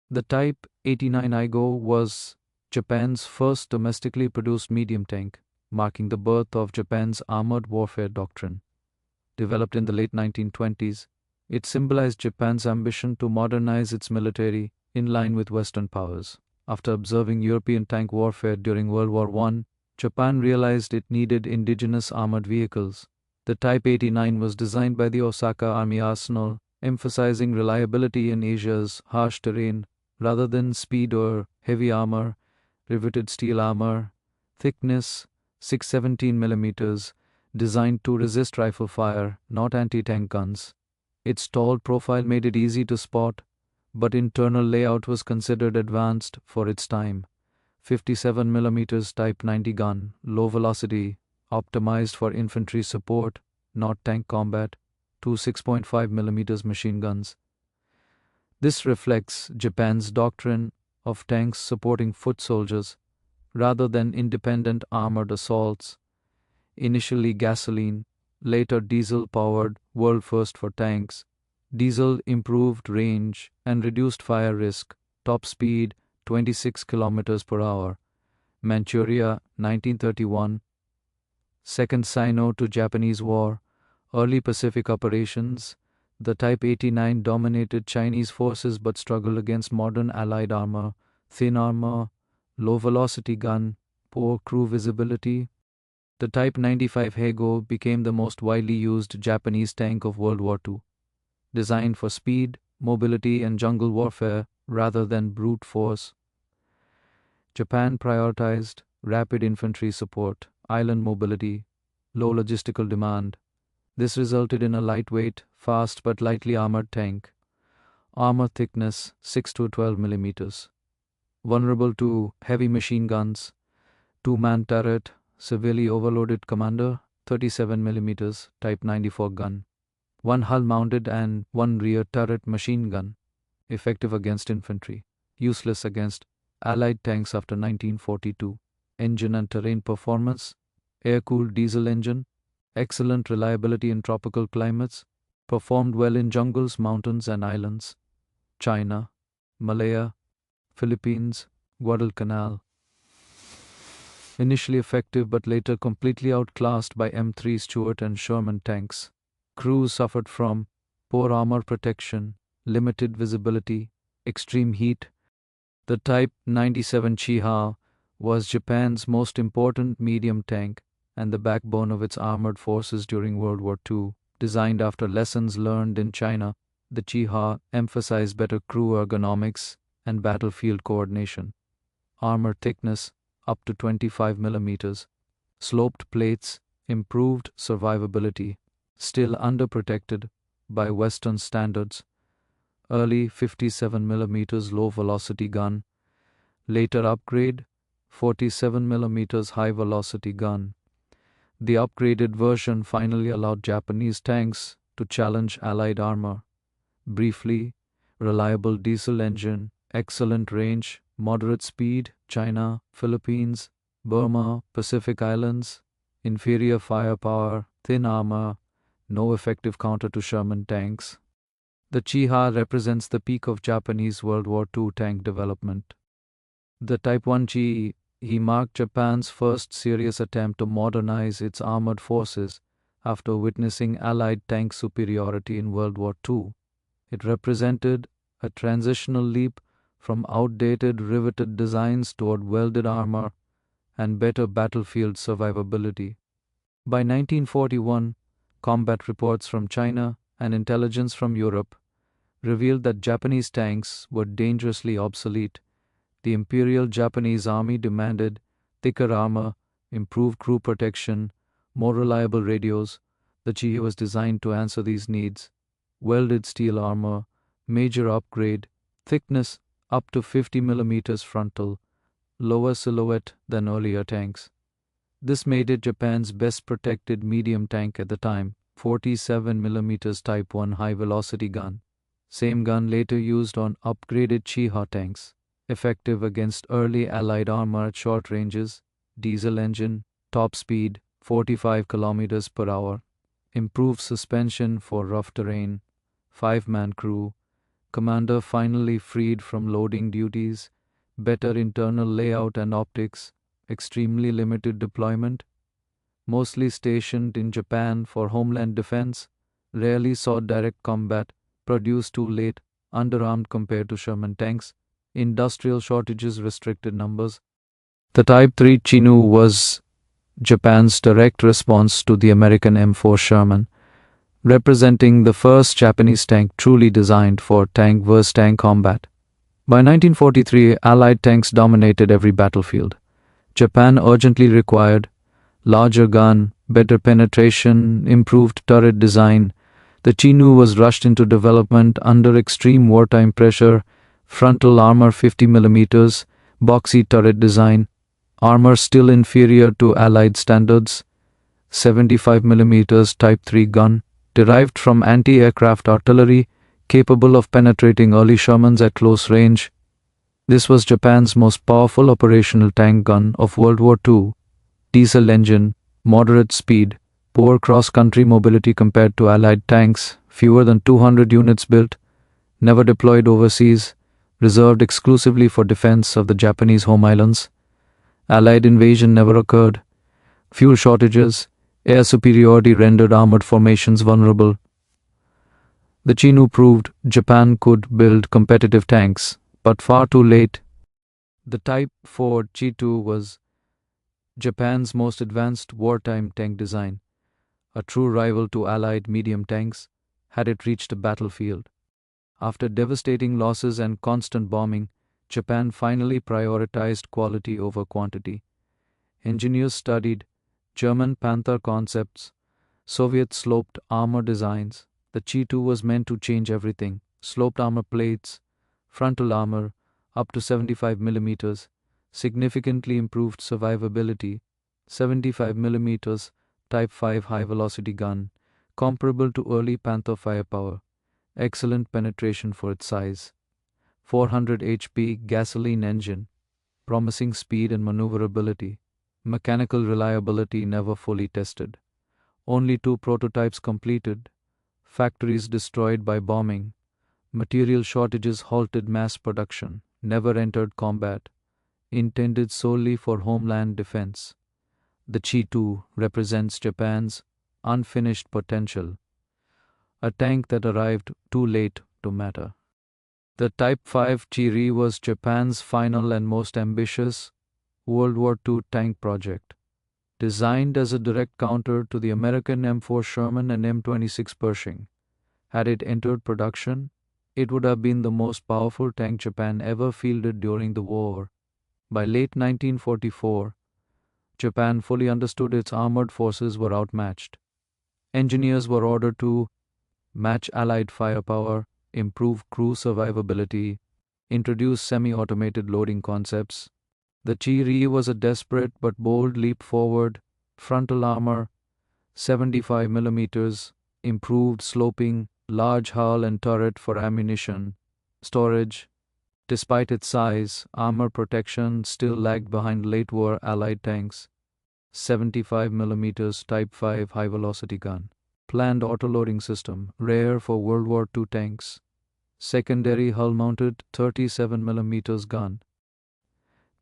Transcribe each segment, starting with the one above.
The Type 89 Igo was Japan's first domestically produced medium tank, marking the birth of Japan's armored warfare doctrine. Developed in the late 1920s, it symbolized Japan's ambition to modernize its military in line with Western powers. After observing European tank warfare during World War I, Japan realized it needed indigenous armored vehicles. The Type 89 was designed by the Osaka Army Arsenal, emphasizing reliability in Asia's harsh terrain rather than speed or heavy armor. Riveted steel armor, thickness 617 millimeters, designed to resist rifle fire, not anti-tank guns. Its tall profile made it easy to spot, but internal layout was considered advanced for its time. 57 millimeters Type 90 gun, low velocity, optimized for infantry support, not tank combat. Two 6.5 millimeters machine guns. This reflects Japan's doctrine of tanks supporting foot soldiers rather than independent armored assaults. Initially gasoline, later diesel-powered, world first for tanks. Diesel improved range and reduced fire risk. Top speed 26 kilometers per hour. Manchuria 1931. Second Sino to Japanese War. Early Pacific operations. The Type 89 dominated Chinese forces but struggled against modern Allied armor, thin armor, low-velocity gun, poor crew visibility. The Type 95 Heigo became the most widely used Japanese tank of World War II, designed for speed, mobility, and jungle warfare rather than brute force. Japan prioritized rapid infantry support, island mobility, low logistical demand. This resulted in a lightweight, fast but lightly armored tank. Armor thickness 6 to 12 millimeters. Vulnerable to heavy machine guns. Two-man turret, severely overloaded commander, 37 millimeters, Type 94 gun. One hull-mounted and one rear turret machine gun. Effective against infantry. Useless against Allied tanks after 1942. Engine and terrain performance. Air-cooled diesel engine. Excellent reliability in tropical climates, performed well in jungles, mountains, and islands. China, Malaya, Philippines, Guadalcanal. Initially effective but later completely outclassed by M3 Stuart and Sherman tanks. Crews suffered from poor armor protection, limited visibility, extreme heat. The Type 97 Chiha was Japan's most important medium tank and the backbone of its armored forces during World War II. Designed after lessons learned in China, the Chiha emphasized better crew ergonomics and battlefield coordination. Armor thickness up to 25 millimeters. Sloped plates improved survivability. Still underprotected by Western standards. Early 57 millimeters low velocity gun. Later upgrade 47 millimeters high velocity gun. The upgraded version finally allowed Japanese tanks to challenge Allied armor. Briefly, reliable diesel engine, excellent range, moderate speed, China, Philippines, Burma, Pacific Islands, inferior firepower, thin armor, no effective counter to Sherman tanks. The Chiha represents the peak of Japanese World War II tank development. The Type 1 Chi marked Japan's first serious attempt to modernize its armored forces after witnessing Allied tank superiority in World War II. It represented a transitional leap from outdated riveted designs toward welded armor and better battlefield survivability. By 1941, combat reports from China and intelligence from Europe revealed that Japanese tanks were dangerously obsolete. The Imperial Japanese Army demanded thicker armor, improved crew protection, more reliable radios. The Chi was designed to answer these needs. Welded steel armor, major upgrade, thickness up to 50 millimeters frontal, lower silhouette than earlier tanks. This made it Japan's best protected medium tank at the time. 47 millimeters Type 1 high velocity gun. Same gun later used on upgraded Chiha tanks. Effective against early Allied armor at short ranges. Diesel engine, top speed 45 kilometers per hour. Improved suspension for rough terrain. 5-man crew. commander finally freed from loading duties, better internal layout and optics, extremely limited deployment, mostly stationed in Japan for homeland defense, rarely saw direct combat, produced too late, underarmed compared to Sherman tanks, industrial shortages, restricted numbers. The Type 3 Chinook was Japan's direct response to the American M4 Sherman, representing the first Japanese tank truly designed for tank versus tank combat. By 1943, Allied tanks dominated every battlefield. Japan urgently required larger gun, better penetration, improved turret design. The Chinook was rushed into development under extreme wartime pressure, frontal armor 50 mm, boxy turret design, armor still inferior to Allied standards, 75 mm Type 3 gun, derived from anti-aircraft artillery, capable of penetrating early Shermans at close range. This was Japan's most powerful operational tank gun of World War II. Diesel engine, moderate speed, poor cross-country mobility compared to Allied tanks, fewer than 200 units built, never deployed overseas, reserved exclusively for defense of the Japanese home islands. Allied invasion never occurred. Fuel shortages, air superiority rendered armored formations vulnerable. The Chinook proved Japan could build competitive tanks, but far too late. The Type 4 G2 was Japan's most advanced wartime tank design, a true rival to Allied medium tanks, had it reached a battlefield. After devastating losses and constant bombing, Japan finally prioritized quality over quantity. Engineers studied German Panther concepts, Soviet sloped armor designs. The G2 was meant to change everything: sloped armor plates, frontal armor, up to 75 mm, significantly improved survivability, 75 mm Type 5 high-velocity gun, comparable to early Panther firepower, excellent penetration for its size, 400 HP gasoline engine, promising speed and maneuverability, mechanical reliability never fully tested, only 2 prototypes completed, factories destroyed by bombing, material shortages halted mass production, never entered combat, intended solely for homeland defense. The G2 represents Japan's unfinished potential, a tank that arrived too late to matter. The Type 5 Chiri was Japan's final and most ambitious World War II tank project. Designed as a direct counter to the American M4 Sherman and M26 Pershing, had it entered production, it would have been the most powerful tank Japan ever fielded during the war. By late 1944, Japan fully understood its armored forces were outmatched. Engineers were ordered to match Allied firepower, improve crew survivability, introduce semi-automated loading concepts. The Chiri was a desperate but bold leap forward: frontal armor, 75 mm, improved sloping, large hull and turret for ammunition storage. Despite its size, armor protection still lagged behind late-war Allied tanks. 75 mm Type 5 high-velocity gun. Planned autoloading system, rare for World War II tanks. Secondary hull-mounted 37 mm gun.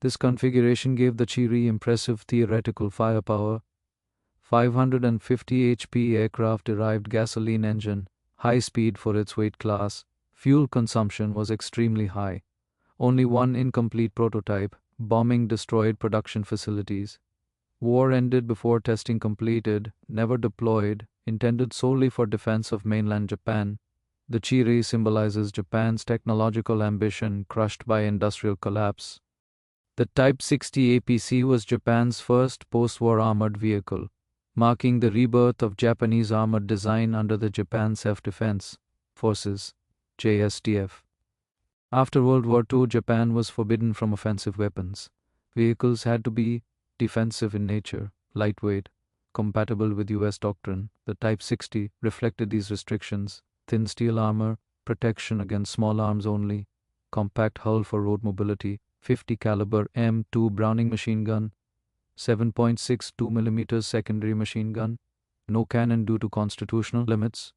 This configuration gave the Chiri impressive theoretical firepower. 550 HP aircraft-derived gasoline engine, high speed for its weight class. Fuel consumption was extremely high. Only one incomplete prototype, bombing destroyed production facilities. War ended before testing completed, never deployed, intended solely for defense of mainland Japan. The Chiri symbolizes Japan's technological ambition crushed by industrial collapse. The Type 60 APC was Japan's first post-war armored vehicle, marking the rebirth of Japanese armored design under the Japan Self-Defense Forces, JSDF. After World War II, Japan was forbidden from offensive weapons. Vehicles had to be defensive in nature, lightweight, compatible with US doctrine. The Type 60 reflected these restrictions: thin steel armor, protection against small arms only, compact hull for road mobility, 50 caliber M2 Browning machine gun, 7.62 mm secondary machine gun, no cannon due to constitutional limits,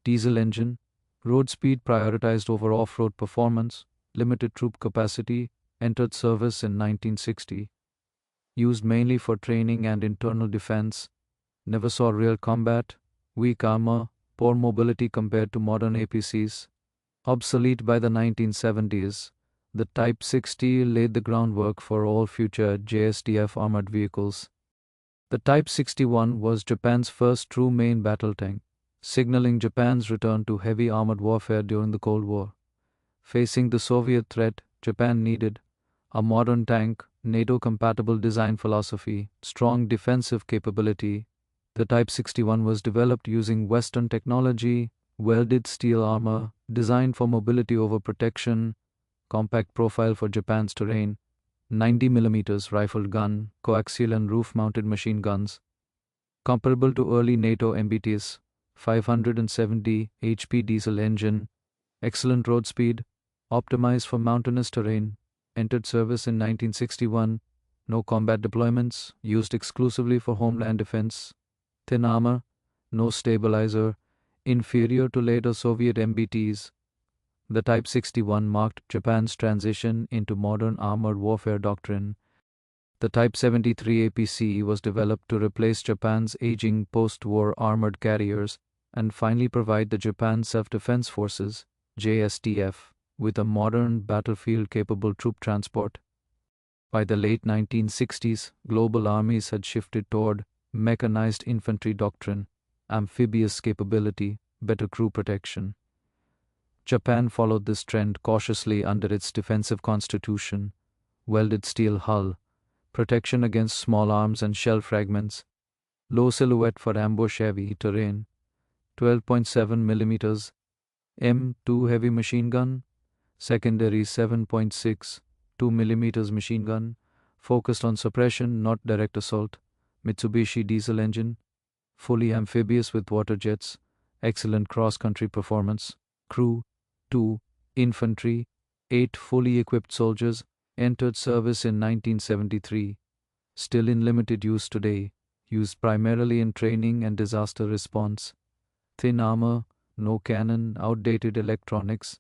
diesel engine, Road speed prioritized over off-road performance, limited troop capacity, entered service in 1960. Used mainly for training and internal defense, never saw real combat, weak armor, poor mobility compared to modern APCs. Obsolete by the 1970s, the Type 60 laid the groundwork for all future JSDF armored vehicles. The Type 61 was Japan's first true main battle tank, signaling Japan's return to heavy armored warfare during the Cold War. Facing the Soviet threat, Japan needed a modern tank, NATO-compatible design philosophy, strong defensive capability. The Type 61 was developed using Western technology, welded steel armor, designed for mobility over protection, compact profile for Japan's terrain, 90mm rifled gun, coaxial and roof-mounted machine guns, comparable to early NATO MBTs, 570 HP diesel engine, excellent road speed, optimized for mountainous terrain, entered service in 1961, no combat deployments, used exclusively for homeland defense, thin armor, no stabilizer, inferior to later Soviet MBTs. The Type 61 marked Japan's transition into modern armored warfare doctrine. The Type 73 APC was developed to replace Japan's aging post-war armored carriers and finally provide the Japan Self-Defense Forces, JSDF, with a modern battlefield-capable troop transport. By the late 1960s, global armies had shifted toward mechanized infantry doctrine, amphibious capability, better crew protection. Japan followed this trend cautiously under its defensive constitution, welded steel hull, protection against small arms and shell fragments, low silhouette for ambush-heavy terrain, 12.7mm M2 heavy machine gun, secondary 7.6 2mm machine gun, focused on suppression, not direct assault, Mitsubishi diesel engine, fully amphibious with water jets, excellent cross-country performance, crew, 2, infantry, 8 fully equipped soldiers, entered service in 1973, still in limited use today, used primarily in training and disaster response, thin armor, no cannon, outdated electronics.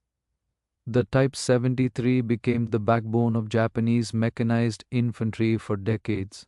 The Type 73 became the backbone of Japanese mechanized infantry for decades.